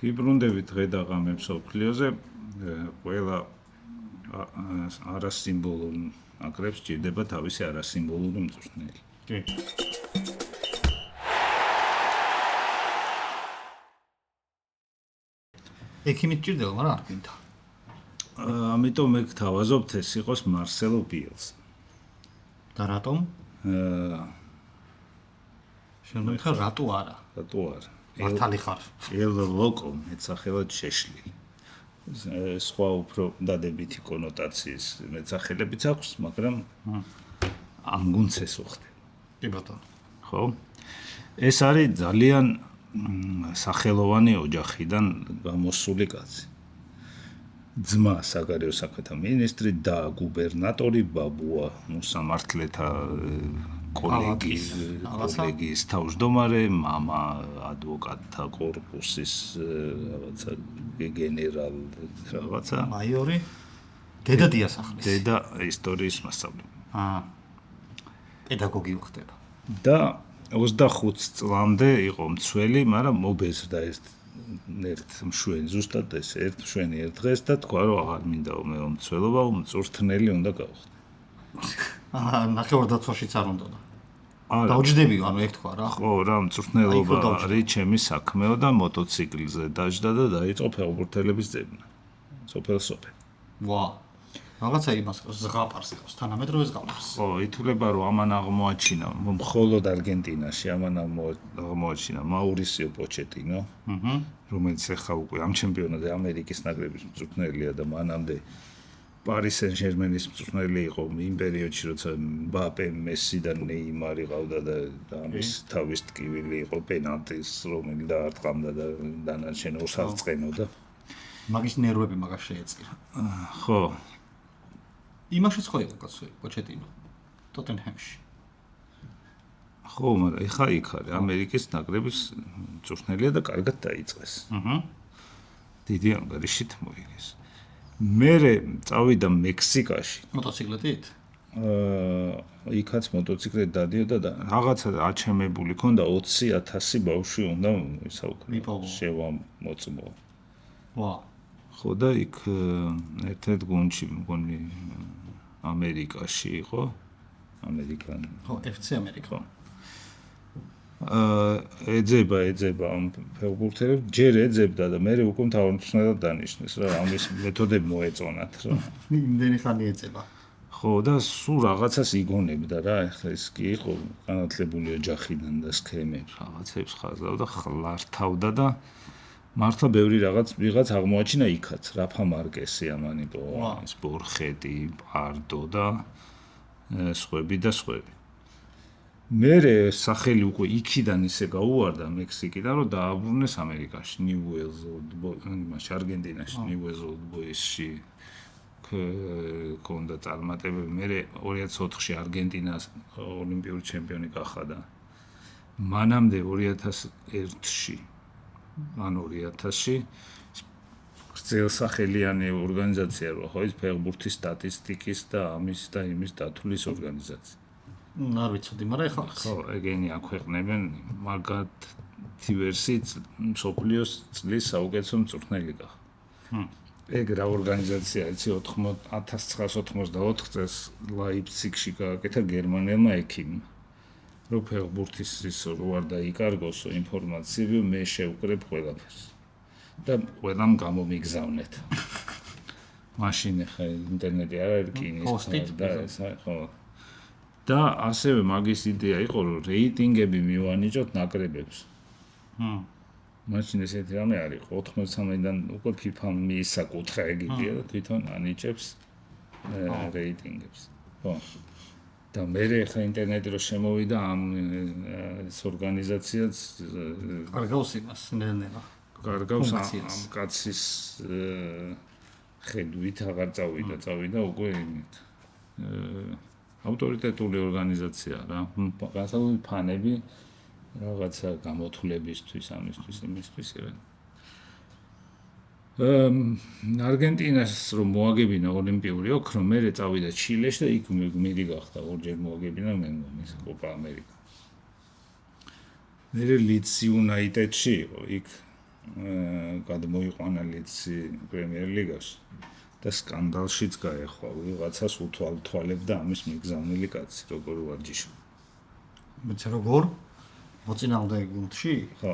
გიბრუნდებით დღე და ღამე მსოფლიოზე ყველა არასიმბოლურ აკრებს ჭირდება თავისი არასიმბოლური მწვრთნელი. კი. ექიმით ჭირდება, მაგრამ არ გინდა. ამიტომ მე გთავაზობთ ეს იყოს მარსელო ბიელსა. და რატომ? შემოიხარ რატო არა? რატო არა? მართალი ხარ. ელ ლოკო მეცახელად შეშლილი. სხვა უფრო დადებითი კონოტაციის მეცახელებიც აქვს, მაგრამ ამ გუნდს ეს უხდება. კი ბატონო. ხო? ეს არის ძალიან სახელოვანი ოჯახიდან გამოსული კაცი. ძმა საგარეო საქმეთა მინისტრი და გუბერნატორი ბაბუა მოსამართლეთა კოლეგიის თავმჯდომარე, მამა ადვოკატთა კორპუსის რაღაცა გენერალი რაღაცა. მაიორი. დედა დიასახლის. დედა ისტორიის მასწავლებელი. პედაგოგი ხდება. და 25 წლამდე იყო მცველი, მაგრამ მობეზრდა ერთ მშვენი, ზუსტად ეს ერთ მშვენი ერთ დღეს და თქვა რომ აღარ მინდაო მე მცველობა, მწვრთნელი უნდა გავხდე. ნახევარდაცვაშიც არ უნდა. დაუჯდებიო, ანუ ეგ თქვა რა. ხო, რა მწვრთნელობა არის ჩემი საქმეო და მოტოციკლზე დაჯდა და დაიწყო ფეხბურთელების ძებნა. სოფელ-სოფელ. ვა. რაღაცა იმას ზღაპარს ყავს, თანამედროვე ზღაპარს. ხო, ითვლება რომ ამან აღმოაჩინა მხოლოდ არგენტინაში, ამან აღმოაჩინა მაურისიო პოჩეტინო, რომელიც ახლა უკვე ამ ჩემპიონატზე ამერიკის ნაკრების მწვრთნელია და მანამდე პარი სენ-ჟერმენის მწვრთნელი იყო იმ პერიოდში, როცა მბაპე, მესი და ნეიმარი ყავდა და ამის თავის ტკივილი იყო პენალტის, რომელიც დაარტყამდა და დანარჩენ ორს აღწყენოდა. მაგის ნერვები მაგას შეეწირა. ხო. იმაშიც ხო იყო კაცო, პოჩეტინო. ტოტენჰემში. ხო, მაგრამ ეხა იქ არის ამერიკის ნაკრების მწვრთნელია და კარგად დაიწყეს. დიდი ანგარიშით მოიგეს. მერე წავიდა მექსიკაში. მოტოციკლეთით? იქაც მოტოციკლით დადიოდა და რაღაცა აჩემებული ქონდა 20,000 ბავშვი უნდა შევამოწმო. ვა. ხო და იქ ერთ-ერთ გუნდში მგონი ამერიკაში იყო. ამერიკან. ხო, FC ამერიკა. ეძება ამ ფეხბურთელებს, ჯერ ეძებდა და მე უკვე მთავარმწვრთნელად დანიშნეს რა, ამის მეთოდები მოეწონათ რა. იმდენი ხანი ეძება. ხო და სულ რაღაცას იგონებდა რა, ეხლა ეს კი იყო განათლებული ოჯახიდან და სქემებს რაღაცებს ხაზავდა, ხლართავდა და მართლა ბევრი ვიღაც აღმოაჩინა იქაც, რაფა მარკესი ამანიტო, ეს ბორხეტი, პარდო და სხვები და სხვები. მერე სახელი უკვე იქიდან ისე გაუვარდა მექსიკიდან, რომ დააბრუნეს ამერიკაში, ნიუ-უელზ იმაში არგენტინაში, ნიუ-უელზ ბოისში ქონდა წარმატებები. მერე 2004-ში არგენტინას ოლიმპიური ჩემპიონი გახადა. მანამდე 2001-ში ან 2000-ში გრძელსახელიანი ორგანიზაცია რო ხო ის ფეხბურთის სტატისტიკის და ამის და იმის დათვლის ორგანიზაცია. არ ვიცოდი, მაგრამ ეხლა ხო, ეგენი აქვეყნებენ მაგათი ვერსიით მსოფლიოს წლის საუკეთესო მწვრთნელი გახდა. ეგ რა ორგანიზაცია, იცი 1984 წელს ლაიფციგში გააკეთა გერმანელმა ექიმმა. რომ ფეხბურთის ის რო არ დაიკარგოსო ინფორმაციები, მე შევკრებ ყველაფერს. და ყველამ გამომიგზავნეთ. მაშინ ხა ინტერნეტი არ არის რკინის და ხო. და ასევე მაგის იდეა იყო, რომ რეიტინგები მივანიჭოთ ნაკრებებს. მაშინ ესეთი რამე არ იყო, 93-დან უკვე FIFA-მ მიისაკუთხა ეგიდია და თვითონ ანიჭებს რეიტინგებს. ხო. და მე ხა ინტერნეტი რო შემოვიდა ამ ეს ორგანიზაციაც კარგავს იმას ნელ-ნელა. კარგავს ამ კაცის ხედვით აღარ წავიდა უკვე იმით. ავტორიტეტული ორგანიზაცია რა, განსაკუთრებით ფანები რაღაცა გამოთვლებისთვის, ამისთვის, იმისთვის რა. არგენტინას რომ მოაგებინა ოლიმპიური ოქრო, მერე წავიდა ჩილეში და იქ გმირი გახდა, ორჯერ მოაგებინა მე მგონი კოპა ამერიკა. მერე ლიდს იუნაიტედში იყო, იქ გადმოიყვანა ლიდსი პრემიერ ლიგაში და სკანდალშიც გაეხვა ვიღაცას უთვალებდა ამის მიგზავნილი კაცი როგორ ვარჯიშობ მეც როგორ მოწინააღმდეგე გუნდში ხო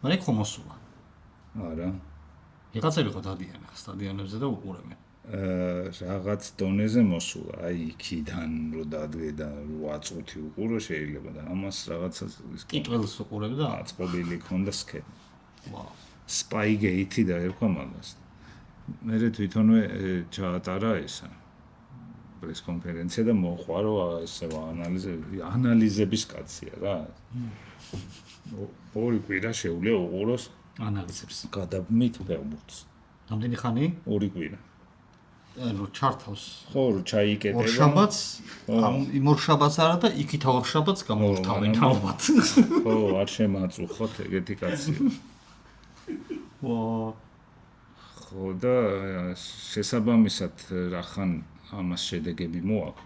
მან იქ ხომოსულა არა ვიღაცები ხო დადიან ახლა სტადიონებზე და უყურებენ რაღაც დონეზე მოსულა აი იქიდან რო დადგე და 8 წუთი უყურო შეიძლება და ამას რაღაცა ტიტულს უყურებდა აწყობილი ქონდა სქემა ვაუ Spygate და ერქვა მაგას. მე თვითონვე ჩაატარა ესა პრეს კონფერენცია და მოყვა რომ ესე ანალიზების კაცია რა. ორი კვირა შეუძლია უყუროს ანალიზებს. გადაბმით ფეხბურთს. რამდენი ხანი? ორი კვირა. ანუ ჩართავს. ხო, ჩაიკეტება. ორშაბათს, იმ ორშაბათს არა და იქით ორშაბათს გამოვთავენ ალბათ. ხო, არ შემაწუხოთ ეგეთი კაცია. ვა ხო და შესაბამისად რახან ამას შედეგები მოაქვს.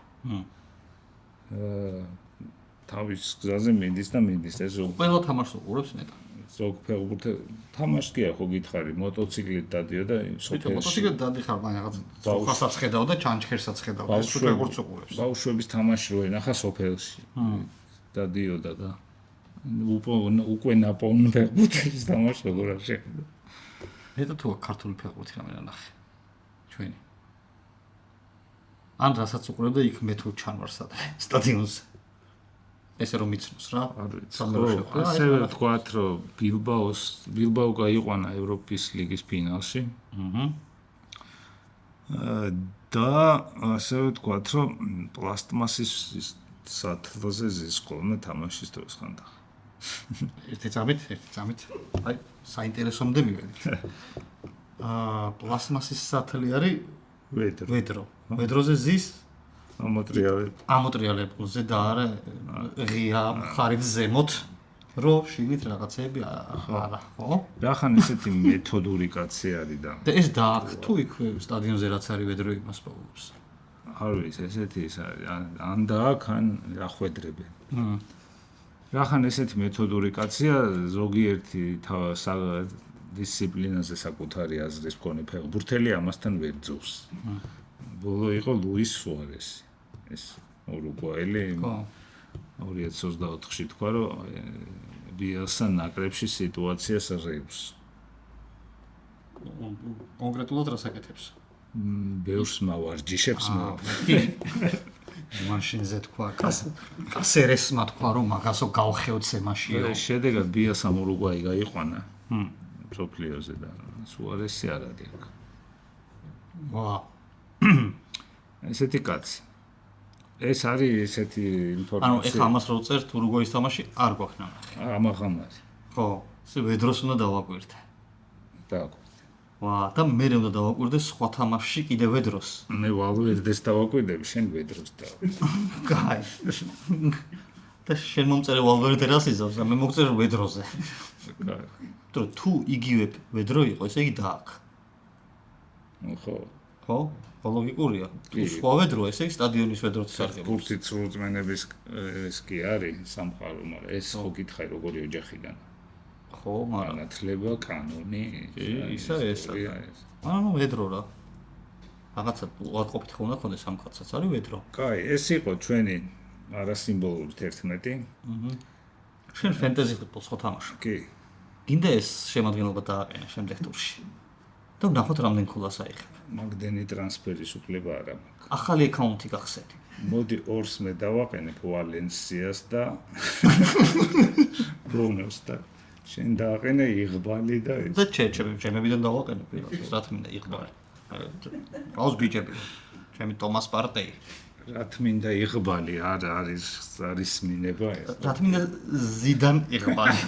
თავის გზაზე მიდის და მიდის ეს ყველა თამაშს უყურებს ნეტა. ზოგ ფეხბურთი თამაშს კი ახო გითხარი მოტოციკლით დადიოდა სოფელში. მოტოციკლით დადიხარ მაგ რაღაც ხასაც ხედავ და ჩანჩქერსაც ხედავ. ეს ფეხბურთს უყურებს. ბავშვების თამაში რო ენახა სოფელში. დადიოდა და უკვე ნაპოვნ ფეხბურთის თამაში როგორ არ შეხედა. ნეტა თუ ქართული ფეხბურთი რამე ნახე. ჩვენი. ან რასაც უყურებ და იქ მე თუ ჩანვარ სტადიონზე. ესე რომ მიცნოს რა. ასე ვთქვათ რომ ბილბაო გაიყვანა ევროპის ლიგის ფინალში. და ასე ვთქვათ რომ პლასტმასის სათლოზე ზის ხოლმე თამაშის დროს ხანდა. ერთი წამით. აი, საინტერესომდე მივედით. პლასტმასის სათლი არის ვედრო. ვედროზე ზის ამოტრიალებზე და არა ღია მხარით ზემოთ რო შიგნით რაღაცები არა ხო? რახან ესეთი მეთოდური კაცი არის და ეს დააქ თუ იქ სტადიონზე რაც არის ვედრო იმას პოულობს. არ ვიცი ესეთი ის არის ან დააქ ან ახვედრებენ. რახან ესეთი მეთოდური კაცია ზოგიერთი დისციპლინაზე საკუთარი აზრის მქონე ფეხბურთელი ამასთან ვერ ძოვს. ბოლო იყო ლუის სუარესი. ეს ურუგვაელი 2024-ში თქვა რომ ბიელსა ნაკრებში სიტუაციას რეებს. კონკრეტულად რას აკეთებს? ბევრს მავარჯიშებს მე. მაშინზე თქვა კასერესმა თქვა რომ მაგასო გავხევთ სემაშიო. შედეგად ბიელსამ ურუგვაი გაიყვანა. სოფლიოზე და სუარესი არ არის აქ. ვა ესეთი კაცი. ეს არის ესეთი ინფორმაცია. ანუ ეხლა ამას რო წერთ ურუგვაის თამაში არ გვაქვს ნახე. ამაღამარი. ხო, ესე ვედროს უნდა დავაკვირდე. დავაკვირდე. ვა, და მე უნდა დავაკვირდე სხვა თამაშში კიდე ვედროს. მე ვალვერდეს დავაკვირდები, შენ ვედროს დავა. კაი. და შენ მომწერე ვალვერდე რას იზავს? მე მოგწერე ვედროზე. კაი. თუ იგივე ვედრო იყო, ესე იგი დააქ. ხო. ხო? ლოგიკურია. სხვა ვედრო, ესე იგი სტადიონის ვედროც სარგებლობს. კურსით სრულწმენების ეს კი არის სამყარო, მაგრამ ეს ხო გითხარი როგორი ოჯახიდან. ხო, მაგრამ განათლება, კანონი, ისა ეს. ანუ ვედრო რა. რაღაცა უარყოფით ხო უნდა ქონდეს ამ კაცსაც, არის ვედრო. კაი, ეს იყო ჩვენი არასიმბოლური 11. შენ ფენტეზი ფუტბოლს ხო თამაშობ? კი. გინდა ეს შემადგენლობა დააყენა შემდეგ ტურში. და ვნახოთ რამდენ ქულას აიღებ. მაგდენი ტრანსფერის უფლება არ აქვს. ახალი აკაუნტი გახსენე. მოდი ორს მე დავაყენებ ვალენსიას და ბრუნოს და შენ დააყენე იღბალი და ეს. და ჩემებიდან დავაყენებ პირველს, რა თქმა უნდა იღბალი. აუს ბიჭები. ჩემი ტომას პარტეი. რა თქმა იღბალი არის მინება ეს. რა თქმა ზიდან იღბალი.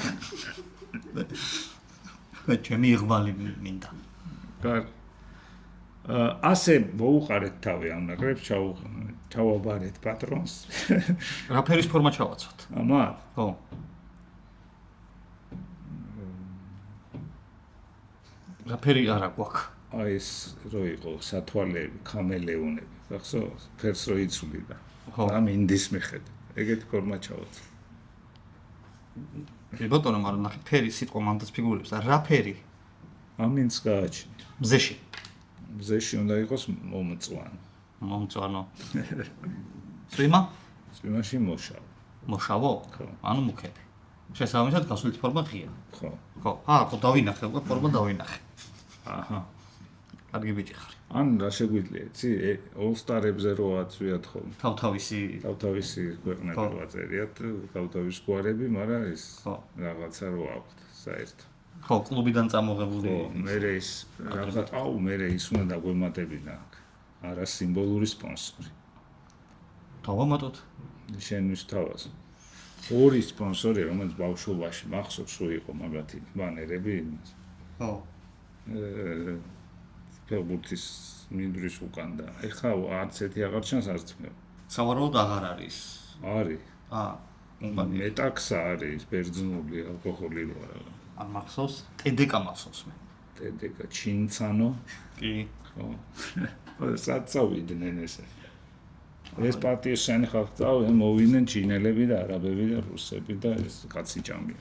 ჩემი იღბალი მინდა. კარ ასე მოუყარეთ თავი ამ ნაკრებს ჩავაბარეთ პატრონს. რა ფერის ფორმა ჩავაცვათ? ამათ? ხო. რა ფერი არა გვაქვს? აი ეს რო იყო სათვალეები, კამელეონები, ხახსოვს? ფერს რო იცვლიდა. ხო. ამ ინდის მიხედვით. ეგეთი ფორმა ჩავაცვათ. ბატონო, მაგრამ ნახე ფერი სიტყვა მანდაც ფიგურებს და რა ფერი? ამინს გააჩნია. მზეში უნდა იყოს მომწვანო. მომწვანო. წვიმა? წვიმაში მოშავო. მოშავო? ანუ მუქები. შესაბამისად გასვლით ფორმა ღია. ხო. ხო, ხო დავინახე, უკვე ფორმა დავინახე. აჰა. კარგი ბიჭი ხარ. ან რა შეგვიძლია, იცი, All-Star-ებზე რო აწვიათ ხოლმე. თავთავისი ქვეყნები რო აწერიათ, თავთავის გვარები, მაგრამ ეს რაღაცა რო აქვთ, საერთო. ხო, კლუბიდან წამოღებული. ხო, მერე ის რაღაცა, მერე ის უნდა დაგვემატებინა აქ. არა სიმბოლური სპონსორი. დავამატოთ. შენთვის თავას. ორი სპონსორი, რომელიც ბავშვობაში მახსოვს, რო იყო მაგათი ბანერები. ხო. ფეხბურთის მინდვრის უკან და ეხლა არც ერთი აღარ ჩანს არც მე. სავარაუდოდ აღარ არის. არის. კომპანია. მეტაქსა არის, ბერძნული ალკოჰოლი რო არა. არ მახსოვს? TDK მახსოვს მე. TDK ჩინცანო. კი. ხო. სად წავიდნენ ესე. ეს პარტიის შენი ხალხი წავიდნენ, მოვიდნენ ჩინელები და არაბები და რუსები და ეს კაცი ჭამია.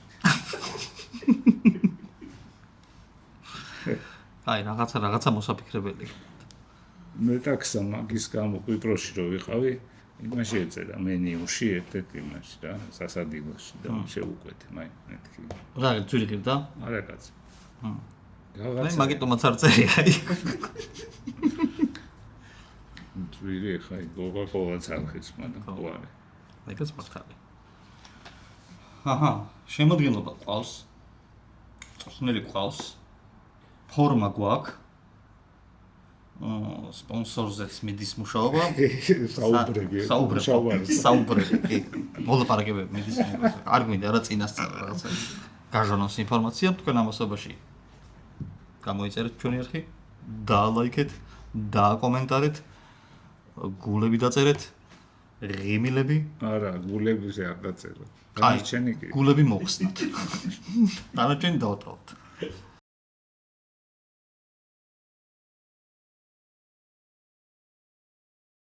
აი, რაღაცა მოსაფიქრებელი. მეტაქსა მაგის გამო კვიპროსში რო ვიყავი, იმაში ეწერა მენიუში ერთ-ერთ იმაში რა, სასადილოში და შევუკვეთე, მეთქი. რა, ძვირი ყირდა? არა კაცი. მე მაგიტომაც არ წერია აი. ძვირი ხაი, გოგა-გოგაც არხის, მაგრამ ყوارე. ეგეც მართალი. აჰა, შემოდგენლობა ყავს. წვნილი ყავს. ფორმა გვაქვს. სპონსორზეც მიდის მუშაობა. საუბრები, კი. მოლაპარაკებები მიდის. არ გვინდა რა წინასწარ რაღაცა. გაჟონოს ინფორმაცია თქვენ ამასობაში. გამოიწერეთ ჩვენი არხი, დაალაიქეთ, დააკომენტარეთ, გულები დაწერეთ, ღიმილები. არა, გულებზე არ დაწერო. აი, გულები მოხსნათ. დანარჩენი დავტოვოთ.